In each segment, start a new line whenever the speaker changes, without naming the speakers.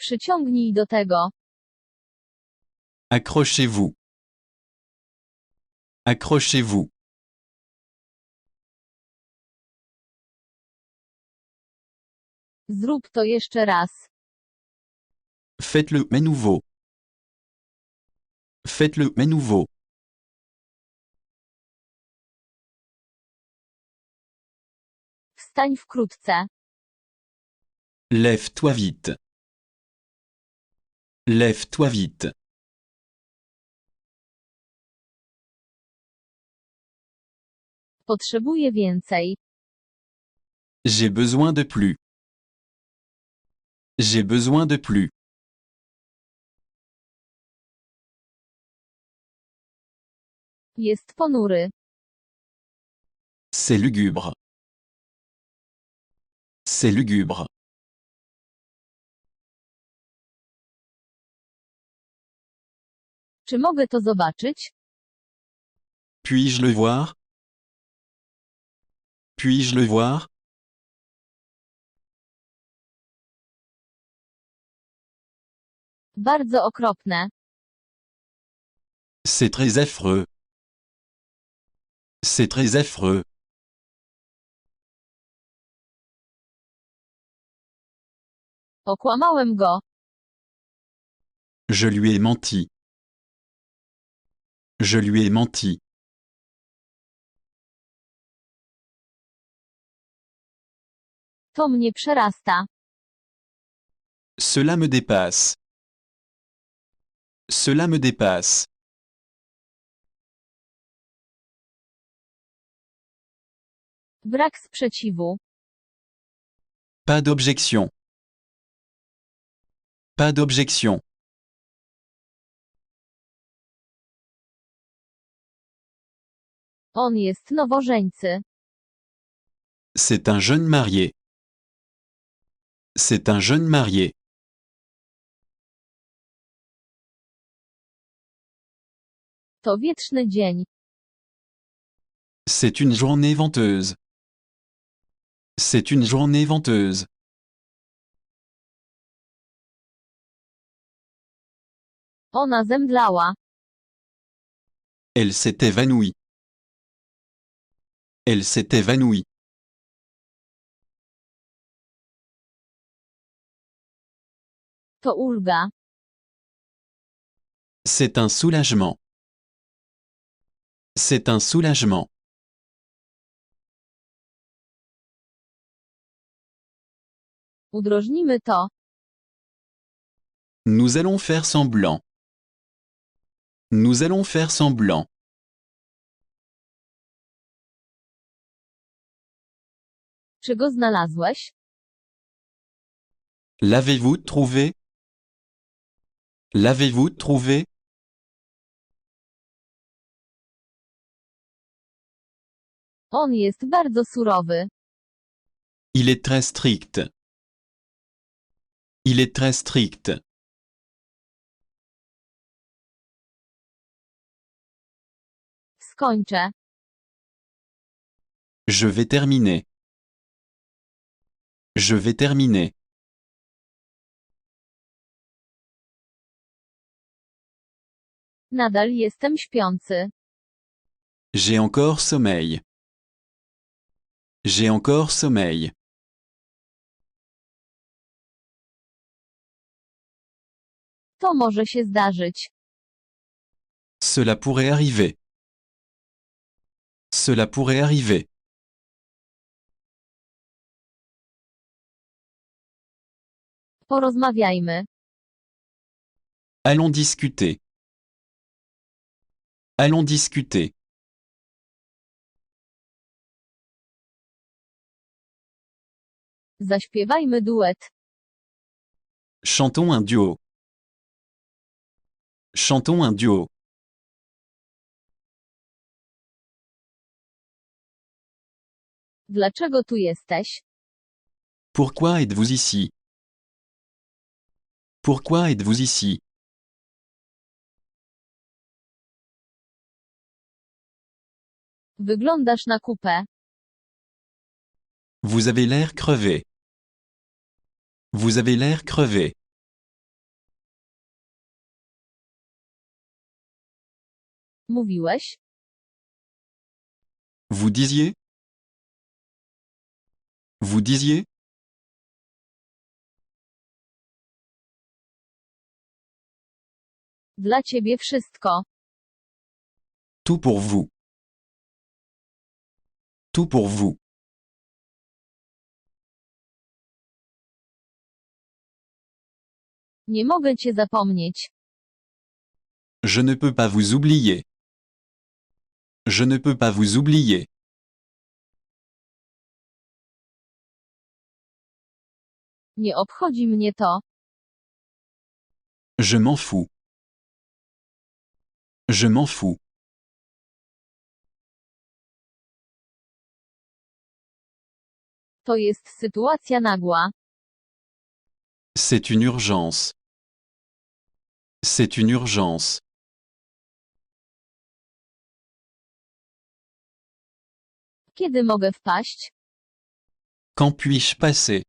Przyciągnij do tego.
Accrochez-vous. Accrochez-vous.
Zrób to jeszcze raz.
Faites-le mais nouveau. Faites-le mais nouveau.
Wstań wkrótce.
Lève-toi vite. Lève-toi vite.
Potrzebuję więcej.
J'ai besoin de plus. J'ai besoin de plus.
Jest ponury.
C'est lugubre. C'est lugubre.
Czy mogę to zobaczyć?
Puis-je le voir? Puis-je le voir?
Bardzo okropne.
C'est très affreux. C'est très affreux.
Okłamałem go.
Je lui ai menti. Je lui ai menti.
To mnie przerasta.
Cela me dépasse. Cela me dépasse.
Brak sprzeciwu.
Pas d'objection. Pas d'objection.
On jest nowożeńcy.
C'est un jeune marié. C'est un jeune marié.
To wietrzny dzień.
C'est une journée venteuse. C'est une journée venteuse.
Ona zemdlała.
Elle s'est évanouie. Elle s'est évanouie.
To ulga.
C'est un soulagement. C'est un soulagement.
Udrożnimy to.
Nous allons faire semblant. Nous allons faire semblant.
Czy go znalazłeś?
L'avez-vous trouvé? L'avez-vous trouvé?
On jest bardzo surowy.
Il est très strict. Il est très strict.
Skończę.
Je vais terminer. Je vais terminer.
Nadal jestem śpiący.
J'ai encore sommeil. J'ai encore sommeil.
To może się zdarzyć.
Cela pourrait arriver. Cela pourrait arriver.
Porozmawiajmy.
Allons discuter. Allons discuter.
Zaśpiewajmy duet.
Chantons un duo. Chantons un duo.
Dlaczego tu jesteś?
Pourquoi êtes-vous ici? Pourquoi êtes-vous ici?
Wyglądasz na kupę.
Vous avez l'air crevé. Vous avez l'air crevé.
Mówiłeś?
Vous disiez? Vous disiez?
Dla ciebie wszystko.
Tout pour vous. Tout pour vous.
Nie mogę cię zapomnieć.
Je ne peux pas vous oublier. Je ne peux pas vous oublier.
Nie obchodzi mnie to.
Je m'en fous. Je m'en fous.
To jest sytuacja nagła.
C'est une urgence. C'est une urgence.
Kiedy mogę wpaść?
Quand puis-je passer?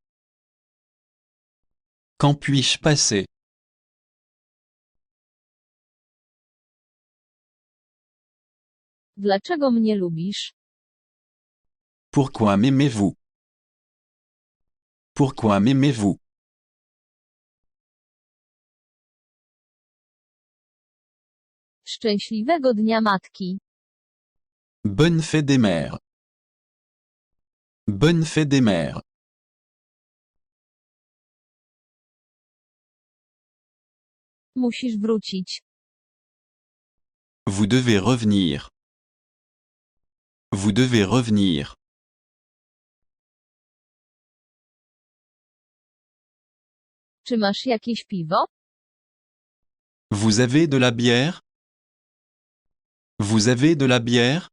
Quand puis-je passer?
Dlaczego mnie lubisz?
Pourquoi m'aimez-vous? Pourquoi m'aimez-vous?
Szczęśliwego Dnia Matki.
Bonne fête des mères. Bonne fête des mères.
Musisz wrócić.
Vous devez revenir. Vous devez revenir.
Czy masz jakieś piwo?
Vous avez de la bière? Vous avez de la bière?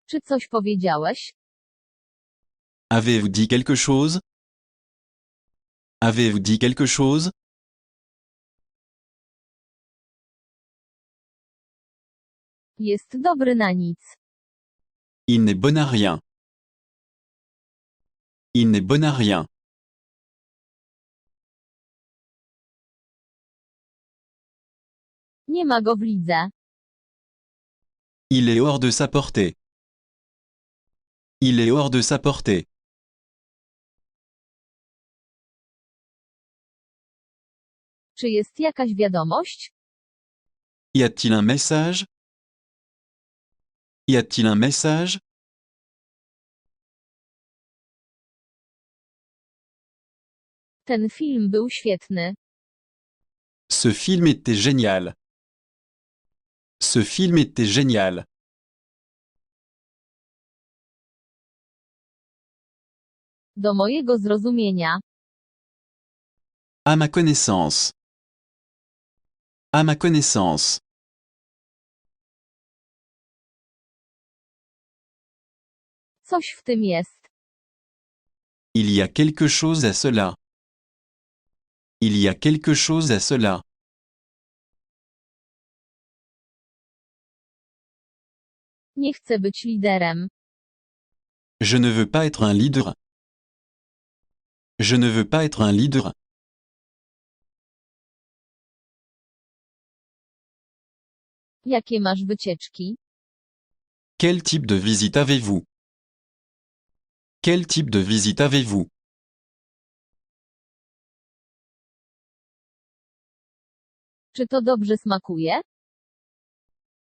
Czy coś powiedziałeś?
Avez-vous dit quelque chose? Avez-vous dit quelque chose?
Jest dobry na nic.
Il n'est bon à rien. Il n'est bon à rien.
Nie ma go w lidze.
Il est hors de sa portée. Il est hors de sa portée.
Czy jest jakaś wiadomość?
Y a-t-il un message? Y a-t-il un message?
Ten film był świetny.
Ce film était génial. Ce film était génial.
Do mojego zrozumienia.
À ma connaissance. À ma connaissance.
Coś w tym jest.
Il y a quelque chose à cela. Il y a quelque chose à cela.
Nie chcę być liderem.
Je ne veux pas être un leader. Je ne veux pas être un leader.
Jakie masz wycieczki?
Quel type de visite avez-vous? Quel type de visite avez-vous?
Czy to dobrze smakuje?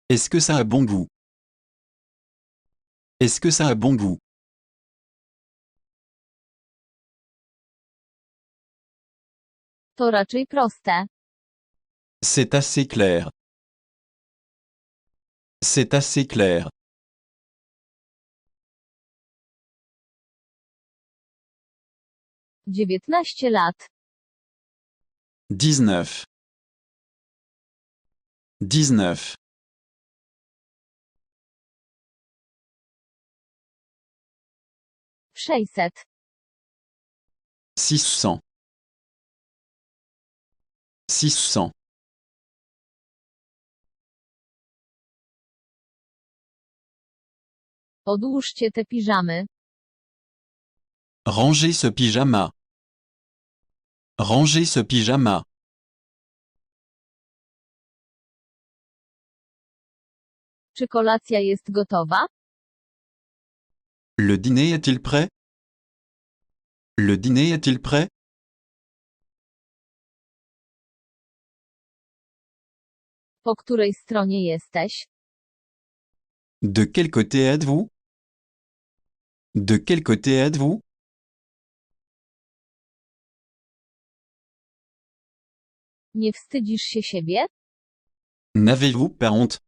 Est-ce que ça a bon goût? Est-ce que ça a bon goût?
To raczej proste.
C'est assez clair. C'est assez clair.
Dziewiętnaście lat.
19. 19.
Sześćset.
600. 600.
Odłóżcie te piżamy.
Rangez ce pyjama. Rangez ce pyjama.
Czy kolacja jest gotowa?
Le dîner est-il prêt? Le dîner est-il prêt?
Po której stronie jesteś?
De quel côté êtes-vous? De quel côté êtes-vous?
Nie wstydzisz się siebie?
N'avez-vous pas honte?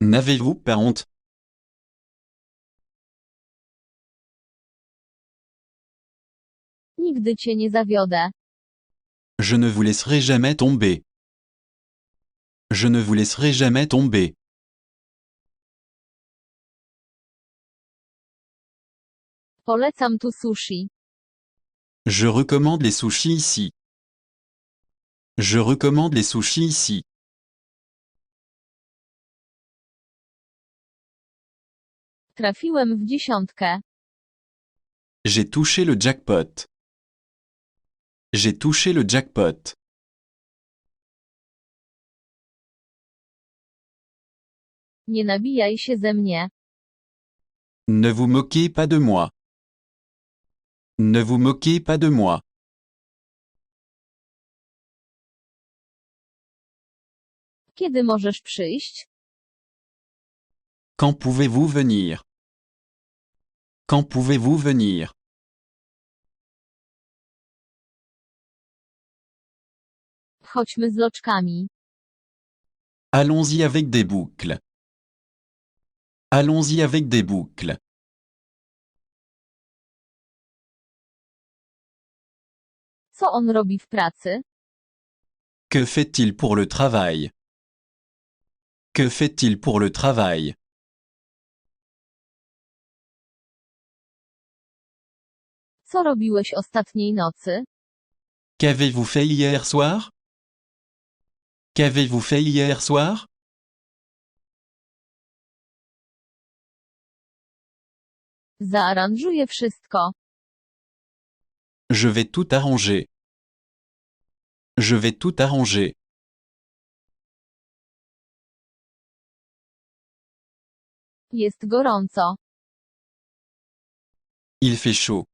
N'avez-vous pas honte?
Nigdy cię nie zawiodę.
Je ne vous laisserai jamais tomber. Je ne vous laisserai jamais tomber.
Polecam tu sushi.
Je recommande les sushis ici. Je recommande les sushis ici.
Trafiłem w dziesiątkę.
J'ai touché le jackpot. J'ai touché le jackpot.
Nie nabijaj się ze mnie.
Ne vous moquez pas de moi. Ne vous moquez pas de moi.
Kiedy możesz przyjść?
Quand pouvez-vous venir? Quand pouvez-vous venir?
Chodźmy z loczkami.
Allons-y avec des boucles. Allons-y avec des boucles.
Co on robi w pracy?
Que fait-il pour le travail? Que fait-il pour le travail?
Co robiłeś ostatniej nocy?
Qu'avez-vous fait hier soir? Qu'avez-vous fait hier soir?
Zaaranżuję wszystko.
Je vais tout arranger. Je vais tout arranger.
Jest gorąco.
Il fait chaud.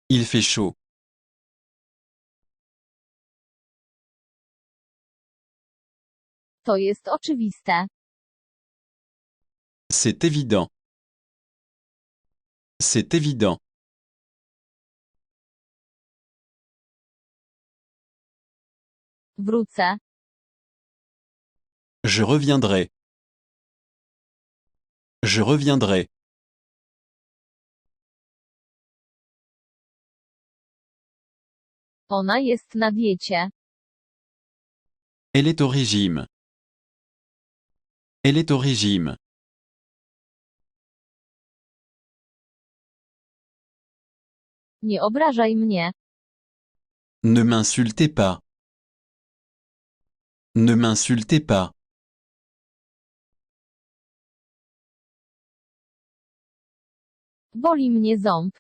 Il fait chaud.
To jest oczywiste.
C'est évident. C'est évident.
Wrócę.
Je reviendrai. Je reviendrai.
Ona jest na diecie.
Elle est au régime. Elle est au régime.
Nie obrażaj mnie.
Ne m'insultez pas. Ne m'insultez pas.
Boli mnie ząb.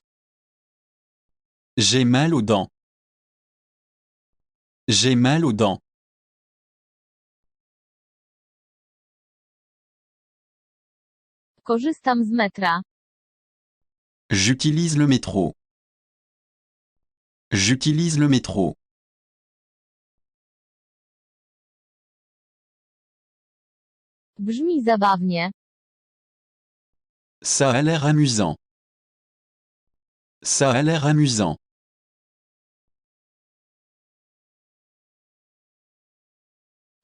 J'ai mal aux dents. J'ai mal aux dents.
Korzystam z metra.
J'utilise le métro. J'utilise le métro.
Brzmi zabawnie.
Ça a l'air amusant. Ça a l'air amusant.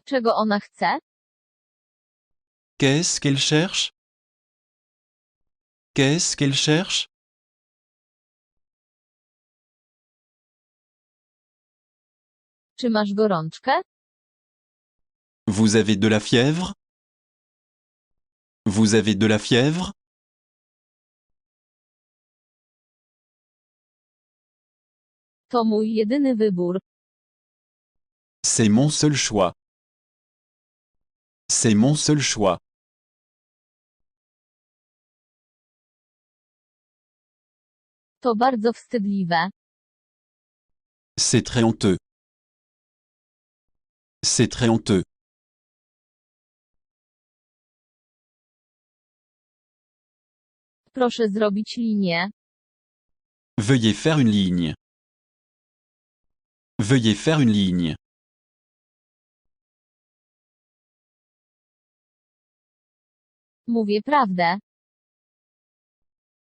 Czego ona chce?
Qu'est-ce qu'elle cherche? Qu'est-ce qu'elle cherche?
Czy masz gorączkę?
Vous avez de la fièvre? Vous avez de la fièvre?
To mój jedyny wybór.
C'est mon seul choix. C'est mon seul choix.
To bardzo wstydliwe.
C'est très honteux. C'est très honteux.
Proszę zrobić linię.
Veuillez faire une ligne. Veuillez faire une ligne.
Mówię prawdę.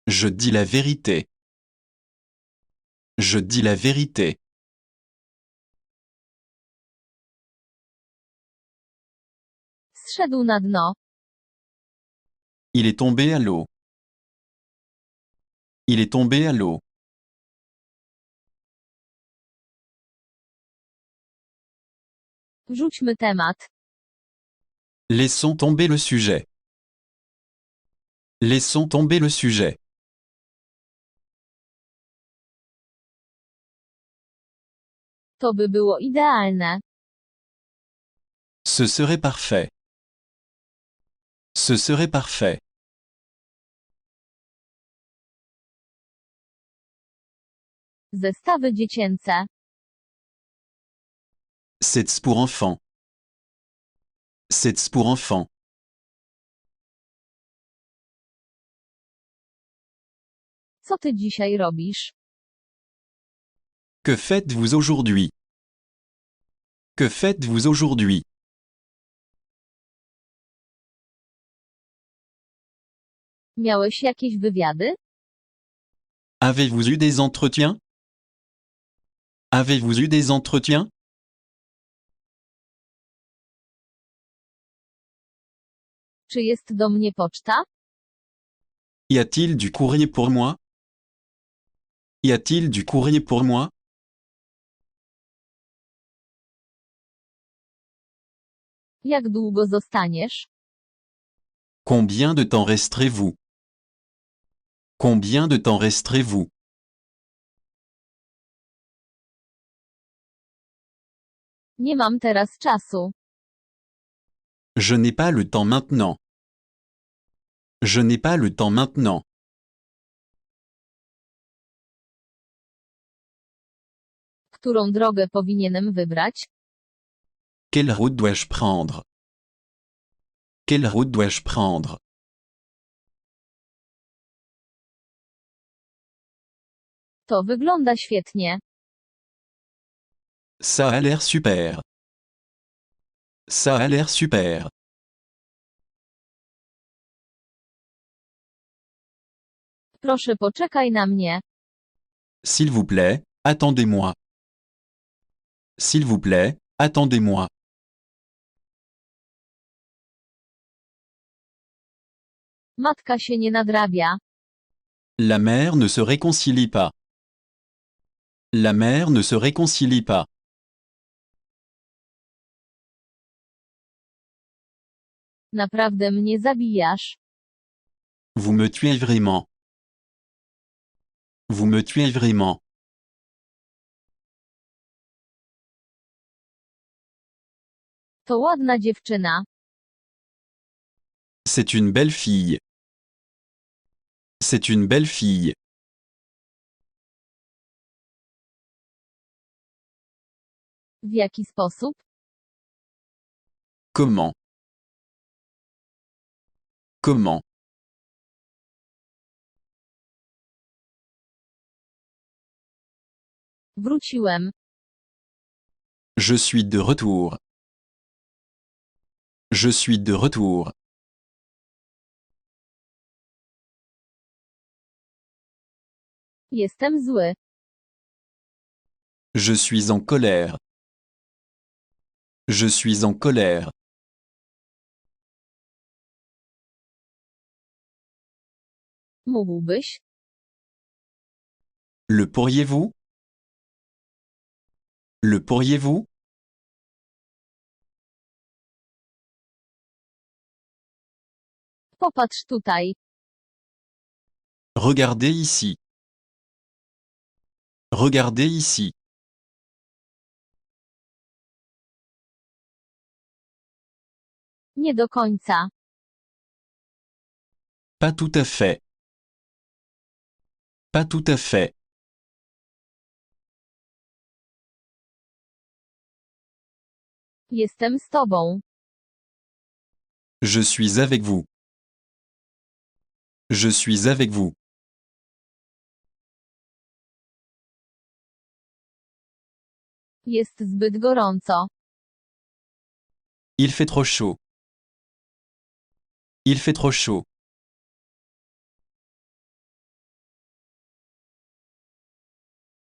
Je dis la vérité. Je dis la vérité.
Zszedł na dno.
Il est tombé à l'eau. Il est tombé à l'eau.
Rzućmy temat.
Laissons tomber le sujet. Laissons tomber le sujet.
To by było idealne.
Ce serait parfait. Ce serait parfait.
Zestawy dziecięce.
C'est pour enfants. C'est pour enfants.
Co ty dzisiaj robisz?
Que faites-vous aujourd'hui? Que faites-vous aujourd'hui?
Miałeś jakieś wywiady?
Avez-vous eu des entretiens? Avez-vous eu des entretiens?
Czy jest do mnie poczta?
Y a-t-il du courrier pour moi? Y a-t-il du courrier pour moi?
Jak długo zostaniesz?
Combien de temps resterez-vous? Combien de temps resterez-vous?
Nie mam teraz czasu.
Je n'ai pas le temps maintenant. Je n'ai pas le temps maintenant.
Którą drogę powinienem wybrać?
Quelle route dois-je prendre? Quelle route dois-je prendre?
To wygląda świetnie.
Ça a l'air super. Ça a l'air super.
Proszę poczekaj na mnie.
S'il vous plaît, attendez-moi. S'il vous plaît, attendez-moi.
Matka się nie nadrabia.
La mère ne se réconcilie pas. La mère ne se réconcilie pas.
Naprawdę mnie zabijasz.
Vous me tuez vraiment. Vous me tuez vraiment.
To ładna dziewczyna.
C'est une belle fille. C'est une belle fille.
W jaki sposób?
Comment? Comment?
Wróciłem.
Je suis de retour. Je suis de retour.
Jestem zły.
Je suis en colère. Je suis en colère.
Mógłbyś?
Le pourriez-vous? Le pourriez-vous?
Popatrz tutaj.
Regardez ici. Regardez ici.
Nie do końca.
Pas tout à fait. Pas tout à fait.
Jestem z tobą.
Je suis avec vous. Je suis avec vous.
Jest zbyt gorąco.
Il fait trop chaud. Il fait trop chaud.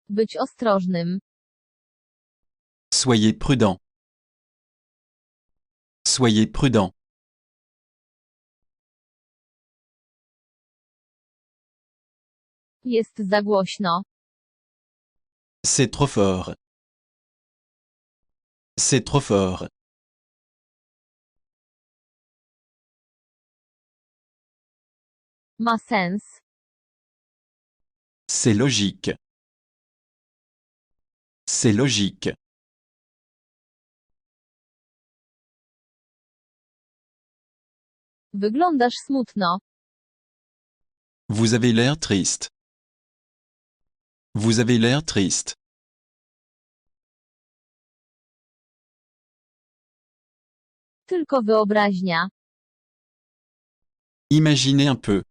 Być ostrożnym.
Soyez prudent. Soyez prudent.
Jest za głośno.
C'est trop fort. C'est trop fort.
Ma sens.
C'est logique. C'est logique.
Wyglądasz smutno.
Vous avez l'air triste. Vous avez l'air triste.
Tylko wyobraźnia.
Imaginez un peu.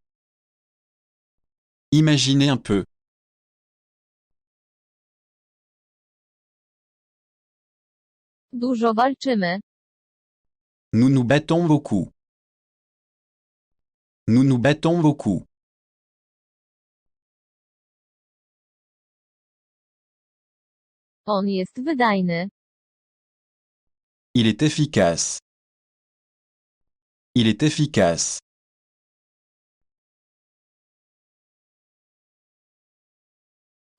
Imaginez un peu.
Dużo walczymy.
Nous nous battons beaucoup. Nous nous battons beaucoup.
On jest wydajny.
Il est efficace. Il est efficace.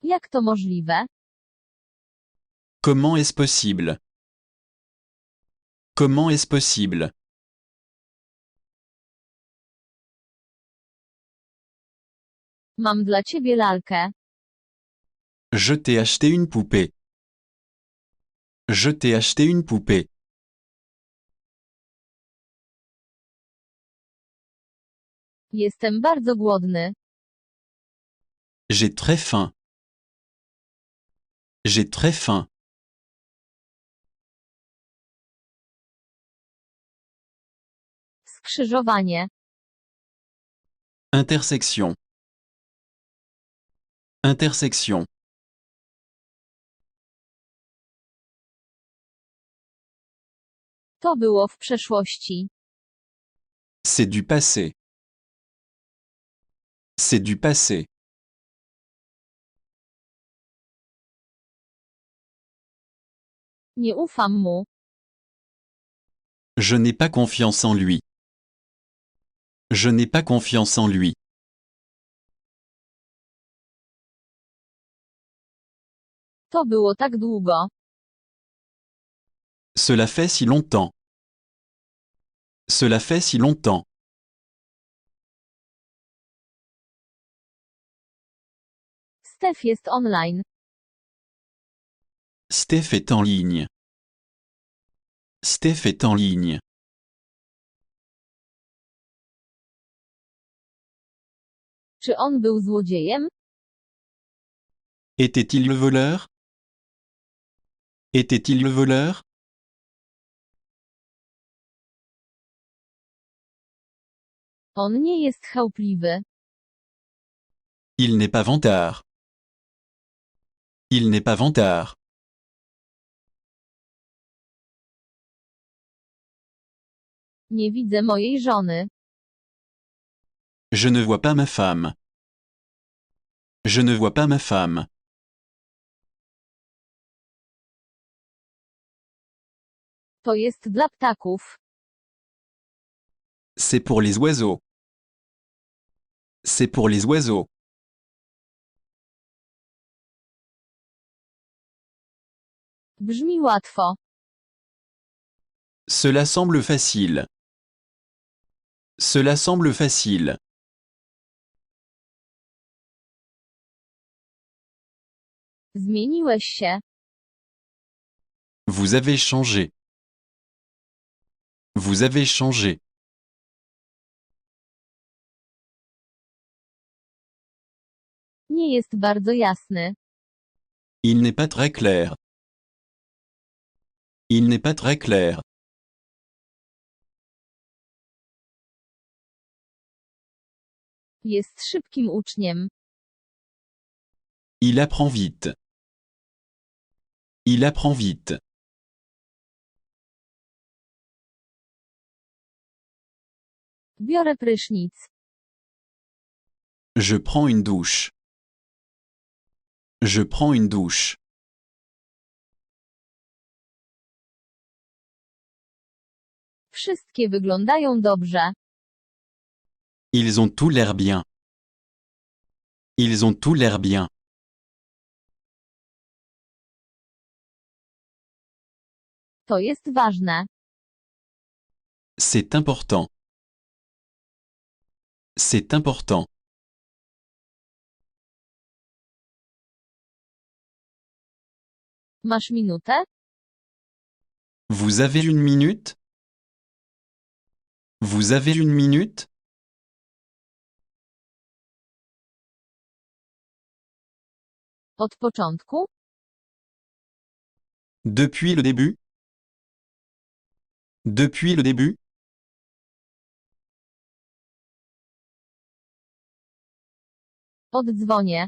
Jak to możliwe?
Comment est-ce possible? Comment est-ce possible?
Mam dla ciebie lalkę.
Je t'ai acheté une poupée. Je t'ai acheté une poupée.
Jestem bardzo głodny.
J'ai très faim. J'ai très faim.
Skrzyżowanie.
Intersection. Intersection.
To było w przeszłości.
C'est du passé. C'est du passé.
Nie ufam mu.
Je n'ai pas confiance en lui. Je n'ai pas confiance en lui.
To było tak długo.
Cela fait si longtemps. Cela fait si longtemps.
Stef jest online.
Steph est en ligne. Steph est en ligne.
Czy on był złodziejem?
Était-il le voleur? Était-il le voleur?
On nie jest chełpliwy.
Il n'est pas vantard. Il n'est pas vantard.
Nie widzę mojej żony.
Je ne vois pas ma femme. Je ne vois pas ma femme.
To jest dla ptaków.
C'est pour les oiseaux. C'est pour les oiseaux.
Brzmi łatwo.
Cela semble facile. Cela semble facile.
Zmieniłeś się.
Vous avez changé. Vous avez changé.
Nie jest bardzo jasny.
Il n'est pas très clair. Il n'est pas très clair.
Jest szybkim uczniem.
Il apprend vite. Il apprend vite.
Biorę prysznic.
Je prends une douche. Je prends une douche.
Wszystkie wyglądają dobrze.
Ils ont tout l'air bien. Ils ont tout l'air bien.
To jest ważne.
C'est important. C'est important.
Masz minutę?
Vous avez une minute? Vous avez une minute?
Od początku?
Depuis le début? Depuis le début?
Oddzwonię.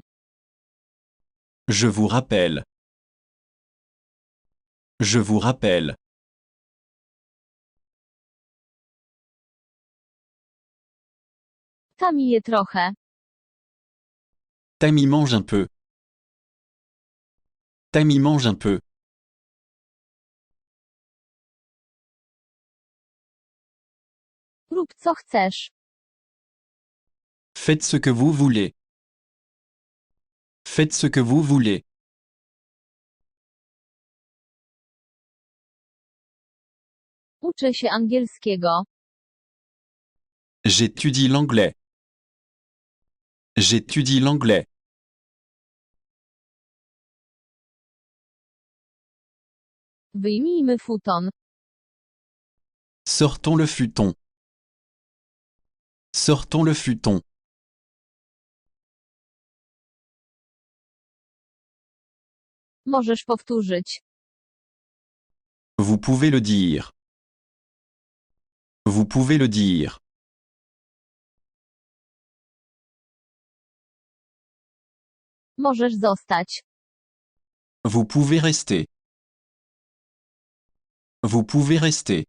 Je vous rappelle. Je vous rappelle.
Ta mije trochę.
Tammy mange un peu. Tammy mange un peu.
Rób co chcesz.
Faites ce que vous voulez. Faites ce que vous voulez.
Uczę się angielskiego.
J'étudie l'anglais. J'étudie l'anglais.
Wyjmijmy futon.
Sortons le futon. Sortons le futon.
Możesz powtórzyć.
Vous pouvez le dire. Vous pouvez le dire.
Możesz zostać.
Vous pouvez rester. Vous pouvez rester.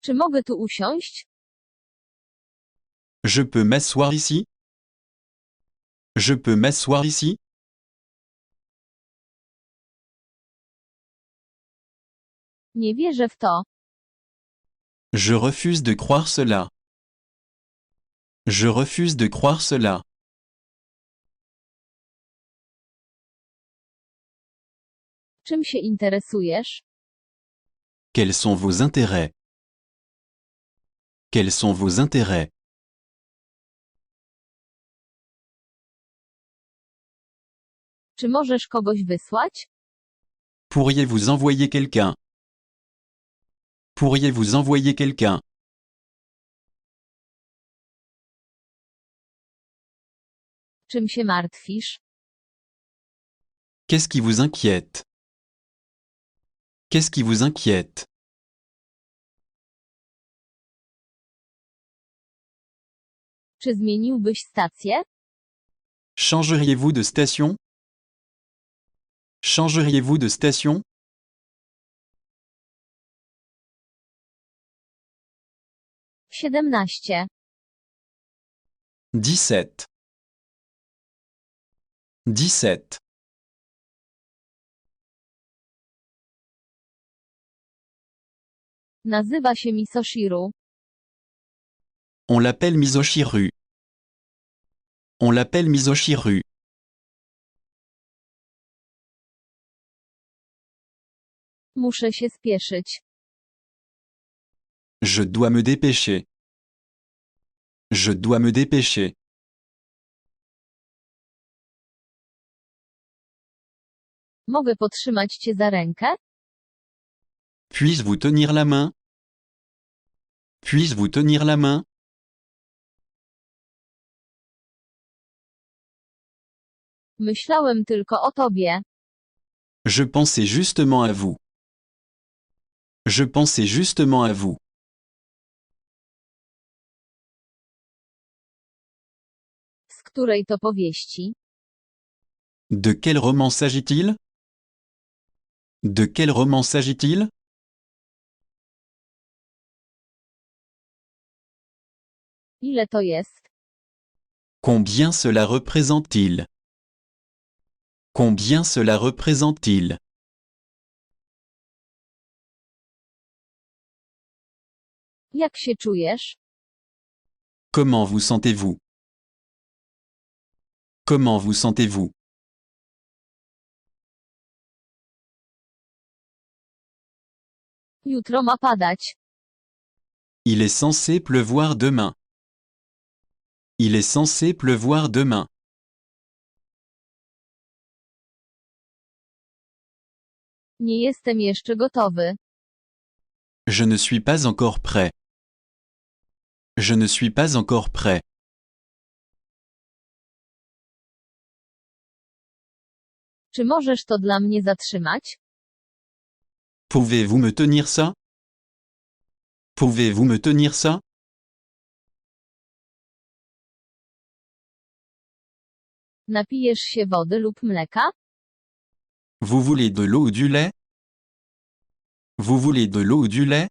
Czy mogę tu usiąść?
Je peux m'asseoir ici? Je peux m'asseoir ici?
Nie wierzę w to.
Je refuse de croire cela. Je refuse de croire cela.
Czym się interesujesz?
Quels sont vos intérêts? Quels sont vos intérêts?
Czy możesz kogoś wysłać?
Pourriez-vous envoyer quelqu'un? Pourriez-vous envoyer quelqu'un?
Czym się martwisz?
Qu'est-ce qui vous inquiète? Qu'est-ce qui vous inquiète?
Czy zmieniłbyś stację?
Changeriez-vous de station? Changeriez-vous de station?
17.
17. 17.
Nazywa się Misoshiru.
On l'appelle Misoshiru. On l'appelle Misoshiru.
Muszę się spieszyć.
Je dois me dépêcher. Je dois me dépêcher.
Mogę potrzymać cię za rękę?
Puis-je vous tenir la main? Puis-je vous tenir la main?
Myślałem tylko o tobie.
Je pensais justement à vous. Je pensais justement à vous.
Z której to powieści?
De quel roman s'agit-il? De quel roman s'agit-il?
Ile to jest?
Combien cela représente-t-il? Combien cela représente-t-il?
Jak się czujesz?
Comment vous sentez-vous? Comment vous sentez-vous?
Jutro ma padać.
Il est censé pleuvoir demain. Il est censé pleuvoir demain.
Nie jestem jeszcze gotowy.
Je ne suis pas encore prêt. Je ne suis pas encore prêt.
Czy możesz to dla mnie zatrzymać?
Pouvez-vous me tenir ça? Pouvez-vous me tenir ça?
Napijesz się wody lub mleka?
Vous voulez de l'eau ou du lait? Vous voulez de l'eau ou du lait?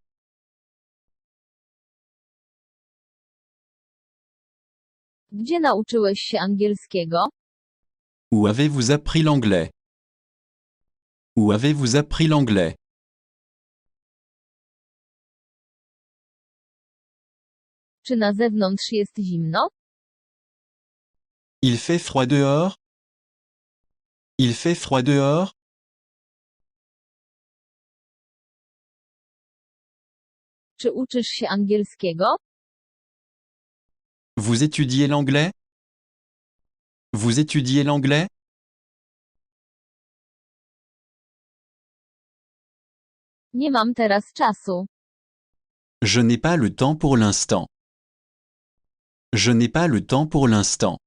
Gdzie nauczyłeś się angielskiego?
Où avez-vous appris l'anglais? Où avez-vous appris l'anglais?
Czy na zewnątrz jest zimno?
Il fait froid dehors? Il fait froid dehors?
Czy uczysz się angielskiego?
Vous étudiez l'anglais? Vous étudiez l'anglais?
Nie mam teraz czasu.
Je n'ai pas le temps pour l'instant. Je n'ai pas le temps pour l'instant.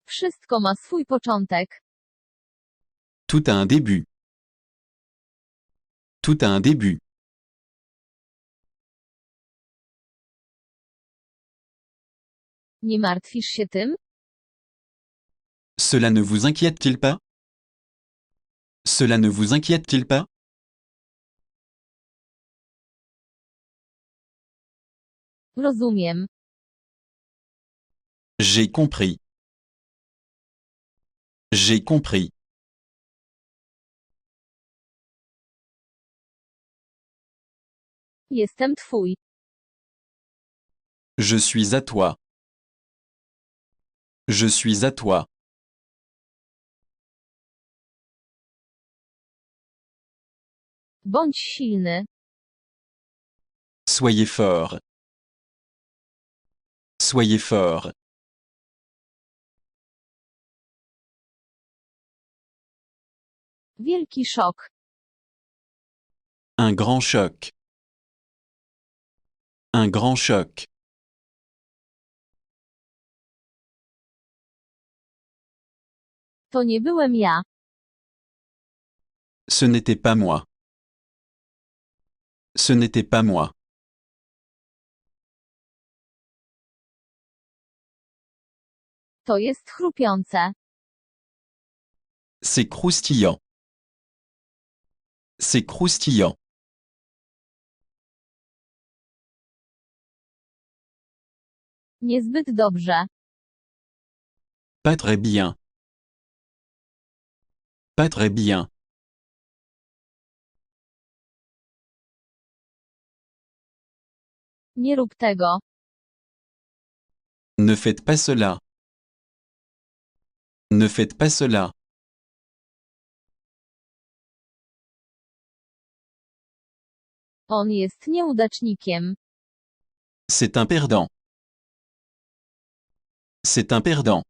Wszystko ma swój początek.
Tout a un début. Tout a un début.
Nie martwisz się tym?
Cela ne vous inquiète-t-il pas? Cela ne vous inquiète-t-il pas?
Rozumiem.
J'ai compris. J'ai compris.
Jestem twój.
Je suis à toi. Je suis à toi.
Bądź silny.
Soyez fort. Soyez fort.
Wielki szok.
Un grand choc. Un grand choc.
To nie byłem ja.
Ce n'était pas moi. Ce n'était pas moi.
To jest chrupiące.
C'est croustillant. C'est croustillant.
Niezbyt dobrze.
Pas très bien. Pas très bien.
Nie rób tego.
Ne faites pas cela. Ne faites pas cela.
On jest nieudacznikiem.
C'est un perdant. C'est un perdant.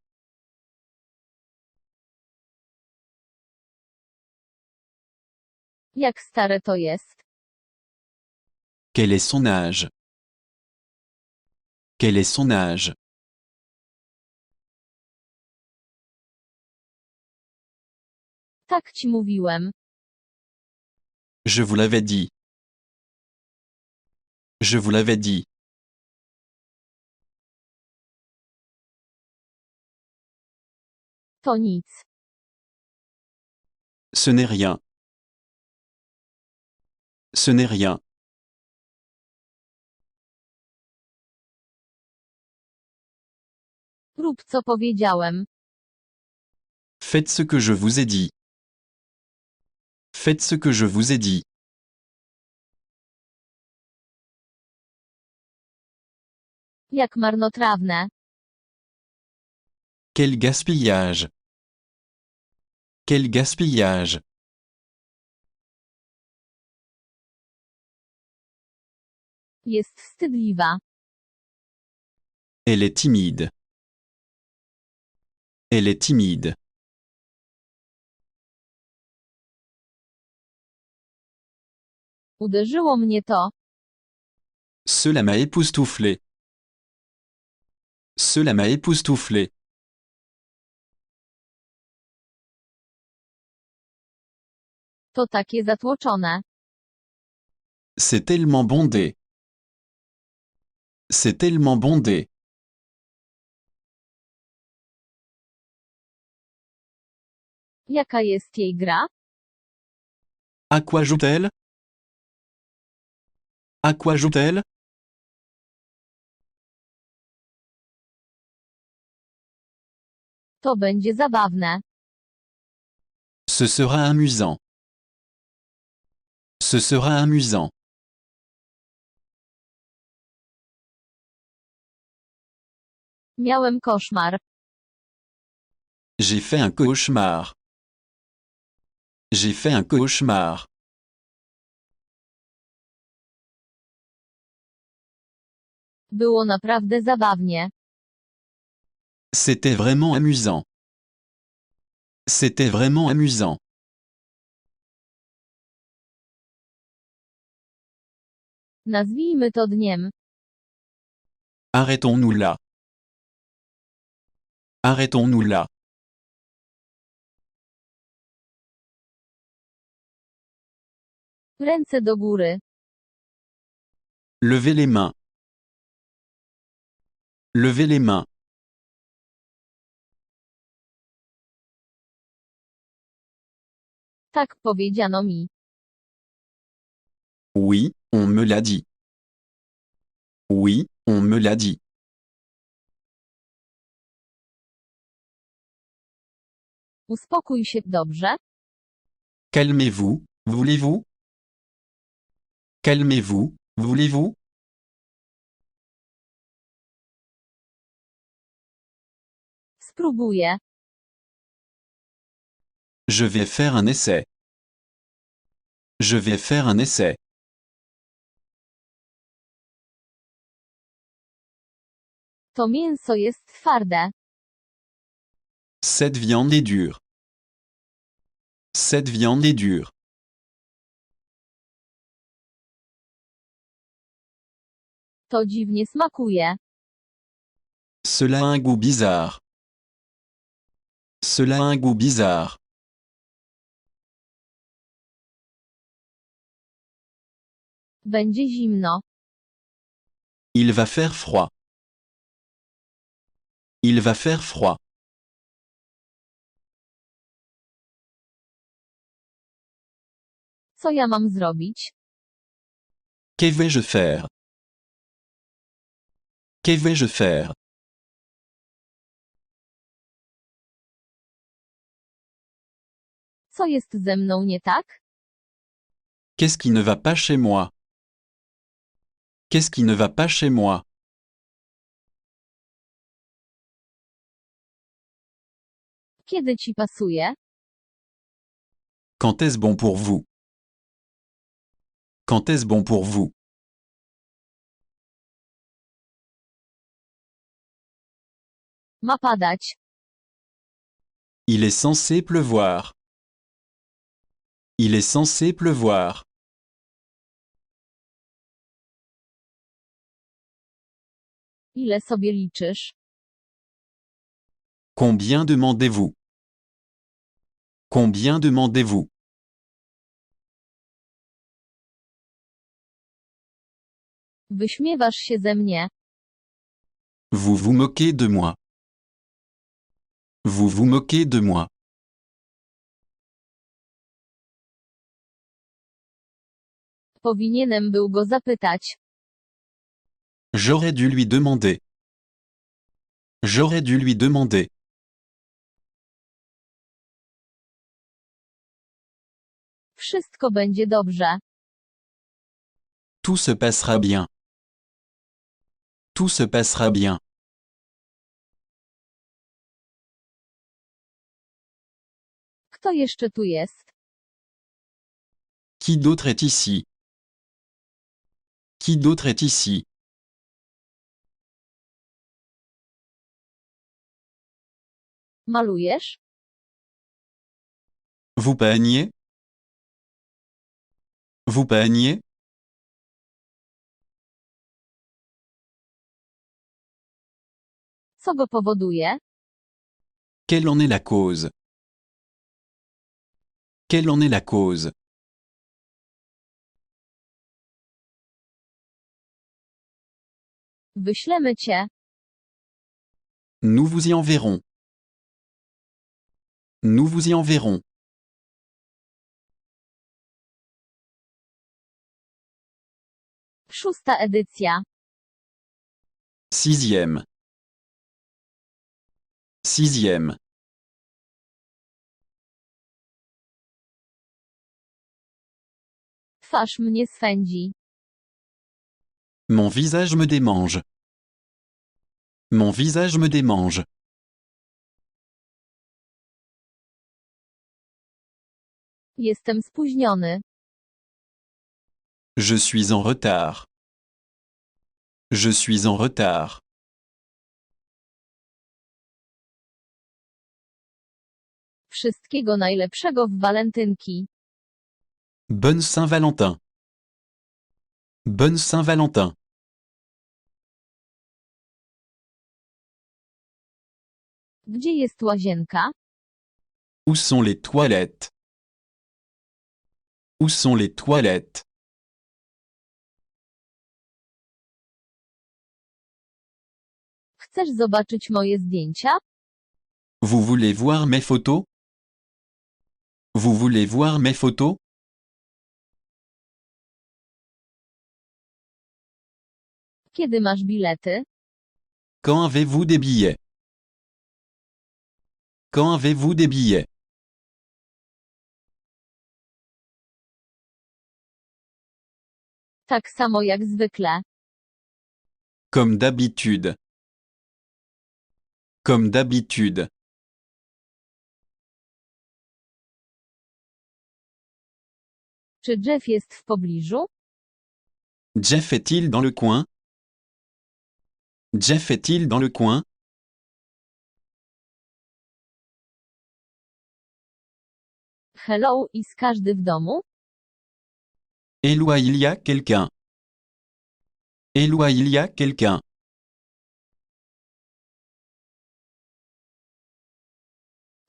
Jak stare to jest?
Quel est son âge? Quel est son âge?
Tak ci mówiłem.
Je vous l'avais dit. Je vous l'avais dit.
To nic.
Ce n'est rien. Ce n'est rien.
Rób co powiedziałem.
Faites ce que je vous ai dit. Faites ce que je vous ai dit.
Jak marnotrawne.
Quel gaspillage. Quel gaspillage.
Jest wstydliwa.
Elle est timide. Elle est timide.
Uderzyło mnie to.
Cela m'a époustouflé. Cela m'a époustouflé.
To takie zatłoczone.
C'est tellement bondé. C'est tellement bondé.
Jaka jest jej gra?
À quoi joue-t-elle? À quoi joue-t-elle?
To będzie zabawne.
Ce sera amusant. Ce sera amusant.
Miałem koszmar.
J'ai fait un cauchemar. J'ai fait un cauchemar.
Było naprawdę zabawnie.
C'était vraiment amusant. C'était vraiment amusant.
Nazwijmy to dniem.
Arrêtons-nous là. Arrêtons-nous là.
Ręce do góry.
Levez les mains. Levez les mains.
Tak powiedziano mi.
Oui, on me l'a dit. Oui, on me l'a dit.
Uspokój się, dobrze?
Calmez-vous, voulez-vous? Calmez-vous, voulez-vous?
Spróbuję.
Je vais faire un essai. Je vais faire un essai.
To mięso jest twarde.
Cette viande est dure. Cette viande est dure.
To dziwnie smakuje.
Cela a un goût bizarre. Cela a un goût bizarre.
Będzie zimno.
Il va faire froid. Il va faire froid.
Co ja mam zrobić?
Que vais-je faire? Que vais-je faire?
Co jest ze mną nie tak?
Qu'est-ce qui ne va pas chez moi? Qu'est-ce qui ne va pas chez moi?
Kiedy ci pasuje?
Quand est-ce bon pour vous? Quand est-ce bon pour vous?
Ma padać.
Il est censé pleuvoir. Il est censé pleuvoir.
Ile sobie liczysz?
Combien demandez-vous? Combien demandez-vous?
Wyśmiewasz się ze mnie.
Vous vous moquez de moi. Vous vous moquez de moi.
Powinienem był go zapytać.
J'aurais dû lui demander. J'aurais dû lui demander.
Wszystko będzie dobrze.
Tout se passera bien. Tout se passera bien.
Kto jeszcze tu jest?
Qui d'autre est ici? Qui d'autre est ici?
Malujesz?
Vous peignez? Vous peignez?
Co go powoduje?
Quelle en est la cause? Quelle en est la cause?
Wyślemy cię.
Nous vous y enverrons. Nous vous y enverrons.
Szósta edycja.
6e. 6e.
Twarz mnie swędzi.
Mon visage me démange. Mon visage me démange.
Jestem spóźniony.
Je suis en retard. Je suis en retard.
Wszystkiego najlepszego w walentynki.
Bonne Saint-Valentin. Bonne Saint-Valentin.
Gdzie jest łazienka?
Où sont les toilettes? Où sont les toilettes?
Chcesz zobaczyć moje zdjęcia?
Vous voulez voir mes photos? Vous voulez voir mes photos?
Kiedy masz bilety?
Quand avez-vous des billets? Quand avez-vous des billets?
Tak samo jak zwykle.
Comme d'habitude. Comme d'habitude.
Czy Jeff jest w pobliżu?
Jeff est-il dans le coin? Jeff est-il dans le coin?
Hello, jest każdy w domu?
Éloi, il y a quelqu'un. Éloi, il y a quelqu'un.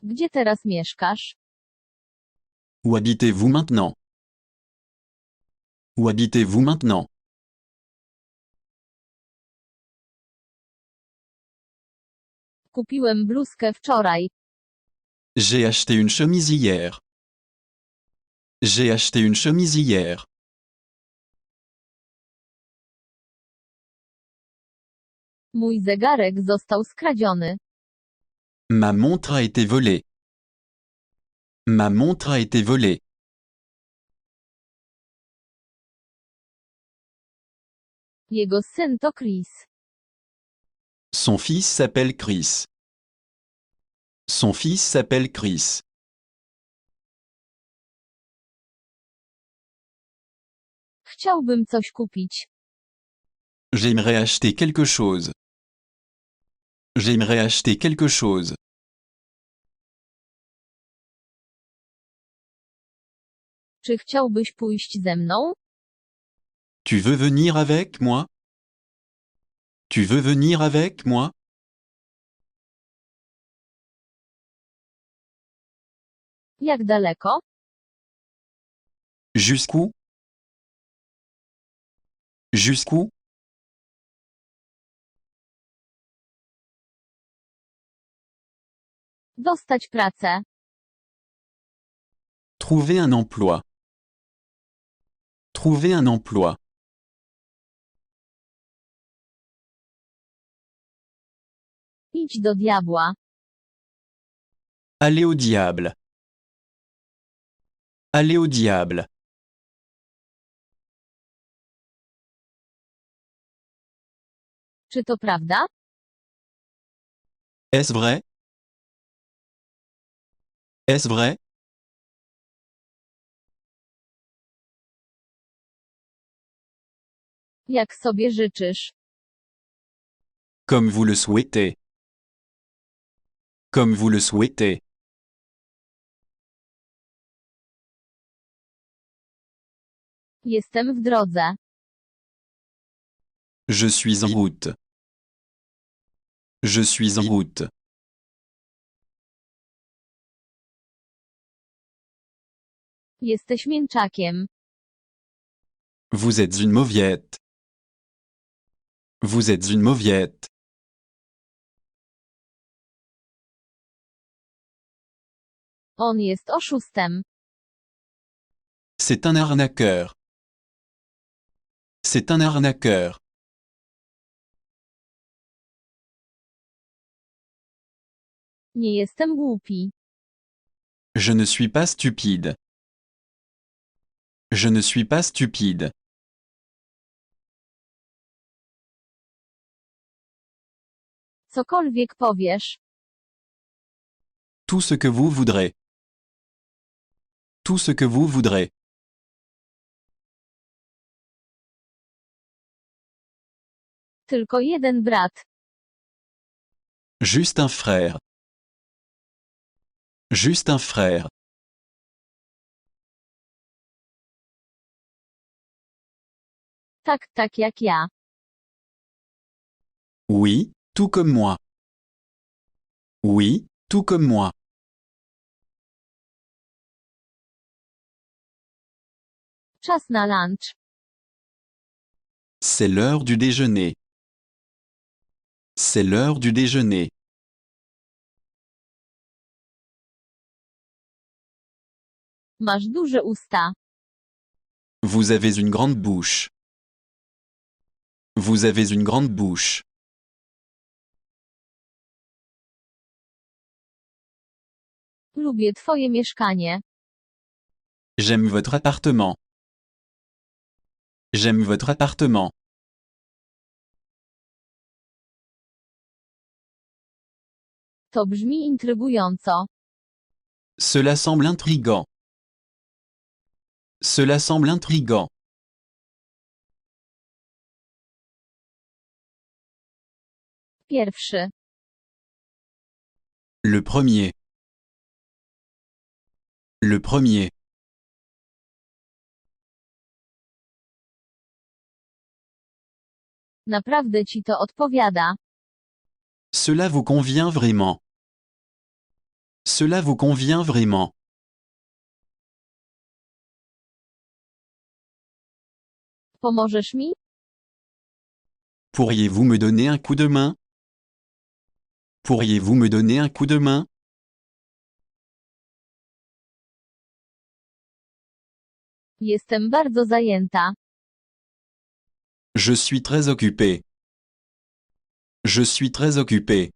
Gdzie teraz mieszkasz?
Où habitez-vous maintenant? Où habitez-vous maintenant?
Kupiłem bluzkę wczoraj.
J'ai acheté une chemise hier. J'ai acheté une chemise hier.
Mój zegarek został skradziony.
Ma montre a été volée. Ma montre a été volée.
Jego syn to Chris.
Son fils s'appelle Chris. Son fils s'appelle Chris.
Chciałbym coś kupić.
J'aimerais acheter quelque chose. J'aimerais acheter quelque chose.
Czy chciałbyś pójść ze mną?
Tu veux venir avec moi? Tu veux venir avec moi?
Jak daleko?
Jusqu'où? Jusqu'où?
Dostać pracę.
Trouver un emploi. Trouver un emploi.
Idź do diabła.
Aller au diable. Aller au diable.
Czy to prawda?
Est-ce vrai? Est-ce vrai?
Jak sobie życzysz.
Comme vous le souhaitez. Comme vous le souhaitez.
Jestem w drodze.
Je suis en route. Je suis en route.
Jesteś mięczakiem.
Vous êtes une mauviette. Vous êtes une mauviette.
On jest oszustem.
C'est un arnaqueur. C'est un arnaqueur.
Nie jestem głupi.
Je ne suis pas stupide. Je ne suis pas stupide.
Cokolwiek powiesz.
Tout ce que vous voudrez. Tout ce que vous voudrez.
Tylko jeden brat.
Juste un frère. Juste un frère.
Tak, tak jak ja.
Oui, tout comme moi. Oui, tout comme moi.
Czas na lunch.
C'est l'heure du déjeuner. C'est l'heure du déjeuner.
Masz duże usta.
Vous avez une grande bouche. Vous avez une grande bouche.
Lubię twoje mieszkanie.
J'aime votre appartement. J'aime votre appartement.
To brzmi intrygująco.
Cela semble intrigant. Cela semble intrigant.
Pierwszy.
Le premier. Le premier.
Naprawdę ci to odpowiada.
Cela vous convient vraiment. Cela vous convient vraiment.
Pomożesz mi?
Pourriez-vous me donner un coup de main? Pourriez-vous me donner un coup de main?
Jestem bardzo zajęta.
Je suis très occupé. Je suis très occupé.